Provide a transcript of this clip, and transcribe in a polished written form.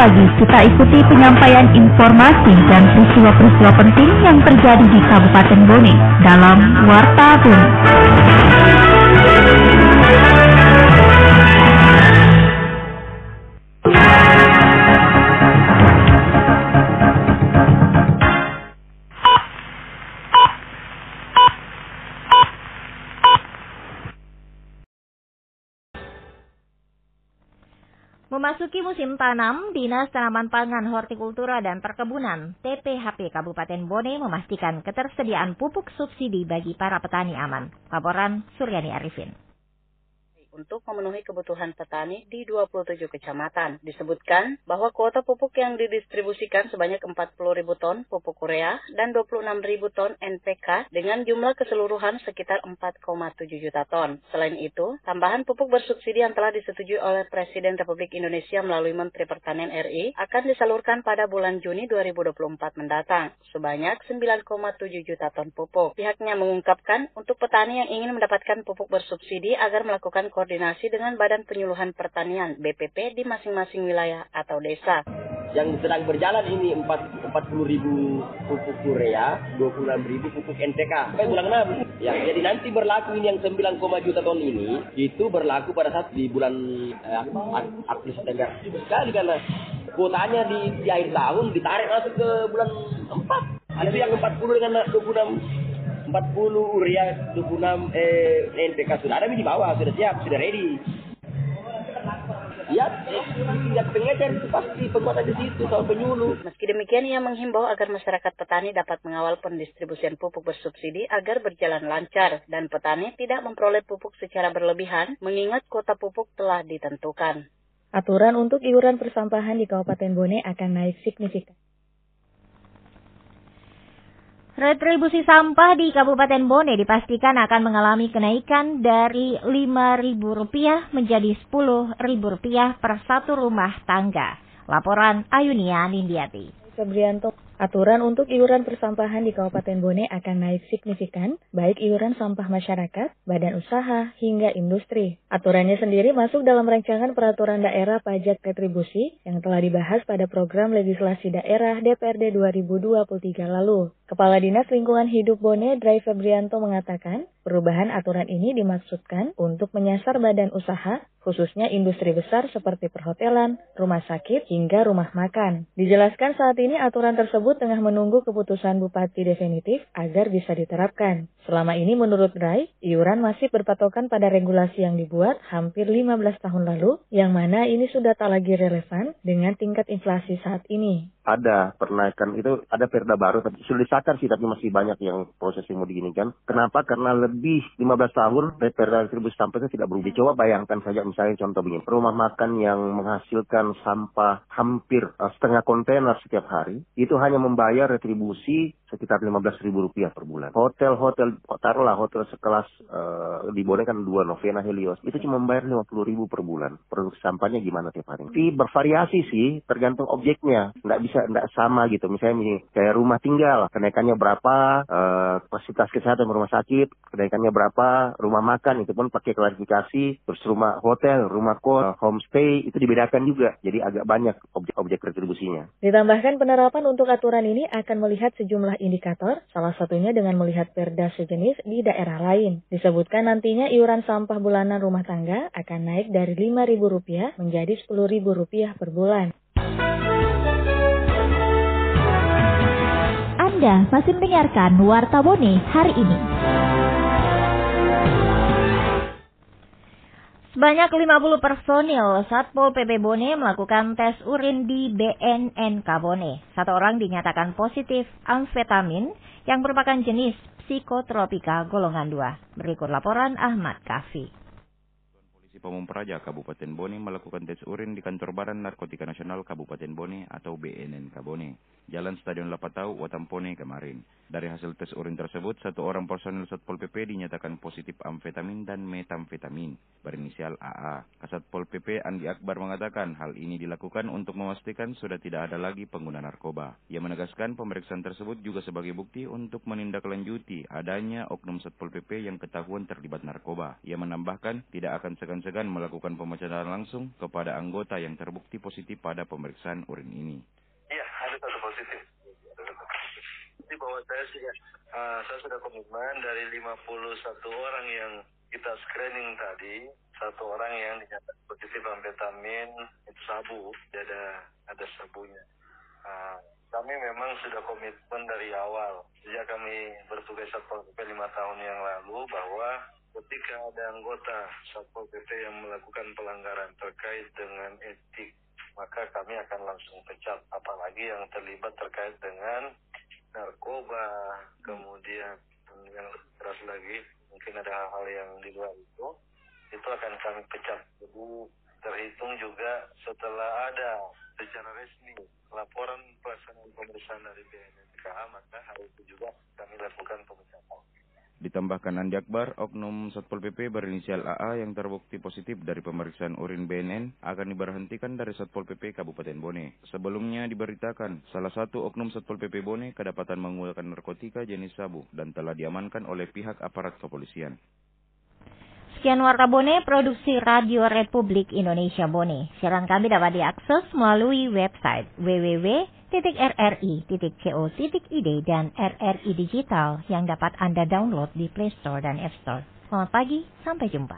pagi kita ikuti penyampaian informasi dan peristiwa-peristiwa penting yang terjadi di Kabupaten Bone dalam Warta Bone. Memasuki musim tanam, Dinas Tanaman Pangan, Hortikultura dan Perkebunan (TPHP) Kabupaten Bone memastikan ketersediaan pupuk subsidi bagi para petani aman. Laporan Suryani Arifin. Untuk memenuhi kebutuhan petani di 27 kecamatan. Disebutkan bahwa kuota pupuk yang didistribusikan sebanyak 40.000 ton pupuk urea dan 26.000 ton NPK dengan jumlah keseluruhan sekitar 4,7 juta ton. Selain itu, tambahan pupuk bersubsidi yang telah disetujui oleh Presiden Republik Indonesia melalui Menteri Pertanian RI akan disalurkan pada bulan Juni 2024 mendatang, sebanyak 9,7 juta ton pupuk. Pihaknya mengungkapkan untuk petani yang ingin mendapatkan pupuk bersubsidi agar melakukan koordinasi dengan Badan Penyuluhan Pertanian BPP di masing-masing wilayah atau desa. Yang sedang berjalan ini 40.000 pupuk urea, 26.000 pupuk NPK. Bulan 6. Ya, jadi nanti berlaku ini yang 9, juta ton ini, itu berlaku pada saat di bulan April September. Sekali karena kuotanya di akhir tahun ditarik masuk ke bulan 4. Ada yang 40 dengan 26. 40 urea, 26 NPK sudah ada di bawah, sudah siap, sudah ready. Ya, tingkat pengecer itu pasti penguatan di situ soal penyuluh. Meski demikian, ia menghimbau agar masyarakat petani dapat mengawal pendistribusian pupuk bersubsidi agar berjalan lancar dan petani tidak memperoleh pupuk secara berlebihan mengingat kuota pupuk telah ditentukan. Aturan untuk iuran persampahan di Kabupaten Bone akan naik signifikan. Retribusi sampah di Kabupaten Bone dipastikan akan mengalami kenaikan dari Rp5.000 menjadi Rp10.000 per satu rumah tangga. Laporan Ayunia Nindiati. Febrianto, aturan untuk iuran persampahan di Kabupaten Bone akan naik signifikan, baik iuran sampah masyarakat, badan usaha, hingga industri. Aturannya sendiri masuk dalam rancangan peraturan daerah pajak retribusi yang telah dibahas pada program legislasi daerah DPRD 2023 lalu. Kepala Dinas Lingkungan Hidup Bone, Dray Febrianto mengatakan, perubahan aturan ini dimaksudkan untuk menyasar badan usaha, khususnya industri besar seperti perhotelan, rumah sakit, hingga rumah makan. Dijelaskan saat ini aturan tersebut tengah menunggu keputusan Bupati definitif agar bisa diterapkan. Selama ini menurut Dray, iuran masih berpatokan pada regulasi yang dibuat hampir 15 tahun lalu, yang mana ini sudah tak lagi relevan dengan tingkat inflasi saat ini. Ada penaikan itu, ada perda baru, tapi sudah disahkan sih, tapi masih banyak yang prosesnya mau diginikan. Kenapa? Karena lebih 15 tahun perda retribusi sampah itu tidak berubah. Coba bayangkan saja misalnya contoh begini, rumah makan yang menghasilkan sampah hampir setengah kontainer setiap hari, itu hanya membayar retribusi sekitar Rp15.000 per bulan. Hotel, taruhlah hotel sekelas di Bone kan 2 Novena Helios, itu cuma membayar Rp50.000 per bulan. Produksi sampahnya gimana tiap hari? Tapi bervariasi sih, tergantung objeknya. Nggak sama gitu. Misalnya kayak rumah tinggal, kenaikannya berapa, fasilitas kesehatan rumah sakit, kenaikannya berapa, rumah makan itu pun pakai klarifikasi, terus rumah hotel, rumah kos, homestay itu dibedakan juga. Jadi agak banyak objek retribusinya. Ditambahkan penerapan untuk aturan ini akan melihat sejumlah indikator, salah satunya dengan melihat perda sejenis di daerah lain. Disebutkan nantinya iuran sampah bulanan rumah tangga akan naik dari Rp5.000 menjadi Rp10.000 per bulan. Anda masih mendengarkan Warta Bone hari ini. Sebanyak 50 personil Satpol PP Bone melakukan tes urin di BNNK Bone. 1 orang dinyatakan positif amfetamin yang merupakan jenis psikotropika golongan 2. Berikut laporan Ahmad Kafi. Polisi Pamung Praja Kabupaten Bone melakukan tes urin di Kantor Badan Narkotika Nasional Kabupaten Bone atau BNNK Bone, Jalan Stadion Lapatau, Watampone kemarin. Dari hasil tes urin tersebut, 1 orang personil Satpol PP dinyatakan positif amfetamin dan metamfetamin, berinisial AA. Kasatpol PP Andi Akbar mengatakan hal ini dilakukan untuk memastikan sudah tidak ada lagi pengguna narkoba. Ia menegaskan pemeriksaan tersebut juga sebagai bukti untuk menindaklanjuti adanya oknum Satpol PP yang ketahuan terlibat narkoba. Ia menambahkan tidak akan segan segan melakukan pemeriksaan langsung kepada anggota yang terbukti positif pada pemeriksaan urin ini. Iya, ada satu positif. Jadi bahwa saya sudah komitmen dari 51 orang yang kita screening tadi, 1 orang yang dinyatakan positif amfetamin itu sabu, ada sabunya. Kami memang sudah komitmen dari awal sejak kami bertugas Satpol PP 5 tahun yang lalu bahwa ketika ada anggota Satpol PP yang melakukan pelanggaran terkait dengan etik, maka kami akan langsung pecat, apalagi yang terlibat terkait dengan narkoba, kemudian yang keras lagi, mungkin ada hal-hal yang di luar itu akan kami pecat. Jadi terhitung juga setelah ada secara resmi laporan pelaksanaan pemeriksaan dari BNNK, maka hal itu juga kami lakukan pemecatan. Ditambahkan Andi Akbar, oknum Satpol PP berinisial AA yang terbukti positif dari pemeriksaan urin BNN akan diberhentikan dari Satpol PP Kabupaten Bone. Sebelumnya diberitakan, salah satu oknum Satpol PP Bone kedapatan menggunakan narkotika jenis sabu dan telah diamankan oleh pihak aparat kepolisian. Sekian Warta Bone, produksi Radio Republik Indonesia Bone. Siaran kami dapat diakses melalui website www.rri.co.id dan RRI Digital yang dapat Anda download di Play Store dan App Store. Selamat pagi, sampai jumpa.